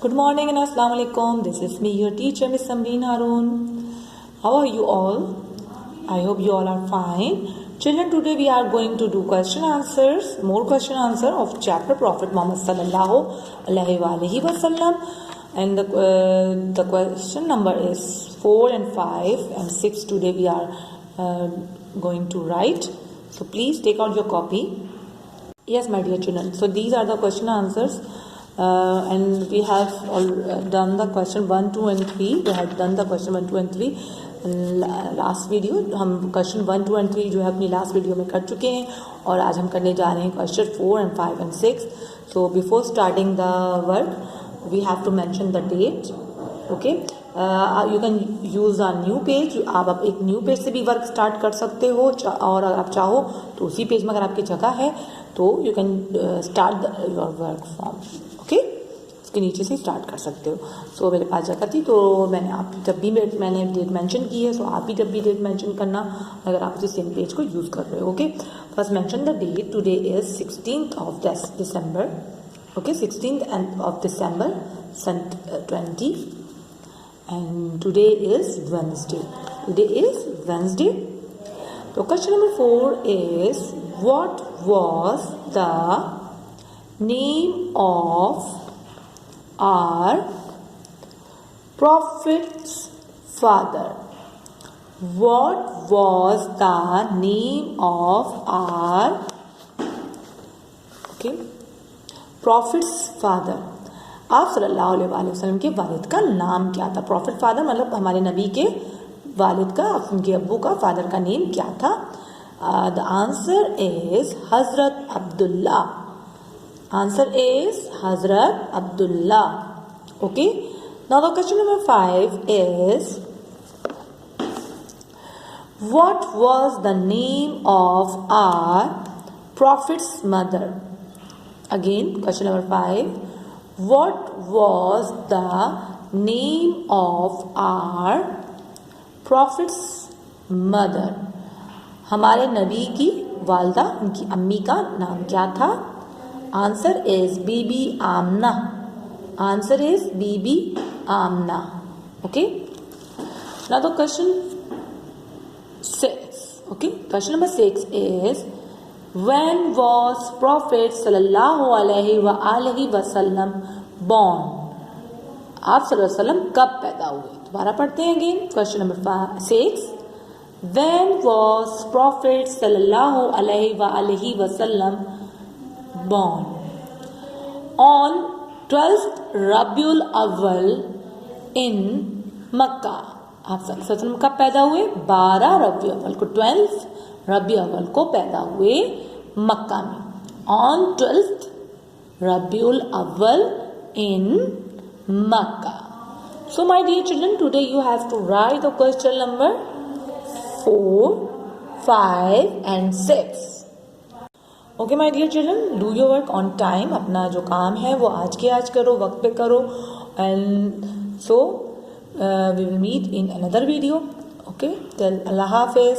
Good morning and Assalamu alaikum. This is me, your teacher, Miss Samreen Haroon. How are you all? I hope you all are fine. Children, today we are going to do more question answer of chapter Prophet Muhammad sallallahu alaihi wasallam. And the question number is 4 and 5 and 6. Today we are going to write. So please take out your copy. Yes, my dear children. So these are the question answers. And we have done the question 1, 2 and 3. We have done the question 1, 2 and 3 last video. हम question 1, 2 and 3 जो है अपनी last video में कर चुके हैं और आज हम करने जा रहे हैं question 4 and 5 and 6. So before starting the work we have to mention the date. Okay, you can use a new page. आप एक न्यू पेज से भी वर्क स्टार्ट कर सकते हो और अगर आप चाहो तो उसी पेज में अगर आपकी जगह है तो you can start your work from. Okay, उसके नीचे से स्टार्ट कर सकते हो. सो मेरे पास जगह थी तो मैंने डेट मेंशन की है. सो आप भी जब भी डेट मेंशन करना अगर आप उसी सेम पेज को यूज़ कर रहे हो. Okay, first mention the date. Today is 16th of December. Okay, 16th of December सन 20 and today is Wednesday. So question number 4 is what was the name of our prophet's father? What was the name of our prophet's father? आप सल्लल्लाहु अलैहि वसल्लम के वालिद का नाम क्या था? प्रॉफिट फादर मतलब हमारे नबी के वालिद का, उनके अब्बू का फादर का नेम क्या था? The answer is Hazrat Abdullah. Answer is Hazrat Abdullah. Okay, now the question number 5 is what was the name of our prophet's mother? Again question number 5, what was the name of our prophet's mother? हमारे नबी की वालदा, उनकी अम्मी का नाम क्या था? Answer is Bibi Amna. Answer is Bibi Amna. Okay, now the question 6. Okay, question number 6 is when was Prophet sallallahu alaihi wasallam born? आप सल्लल्लाहु अलैहि वसल्लम कब पैदा हुए? दोबारा पढ़ते हैं again. Question number 6, when was Prophet sallallahu alaihi wasallam born? On 12th Rabiul Awwal in Makkah. आप सल्लल्लाहु अलैहि वसल्लम कब पैदा हुए? 12 रबी अव्वल को, 12 रबी अव्वल को पैदा हुए मक्का में. ऑन 12th रबीउल अव्वल in Mecca. So my dear children, today you have to write the question number 4, 5 and 6. Okay my dear children, do your work on time. अपना जो काम है वो आज के आज करो, वक्त पे करो. And so we will meet in another video. Okay, till Allah Hafiz.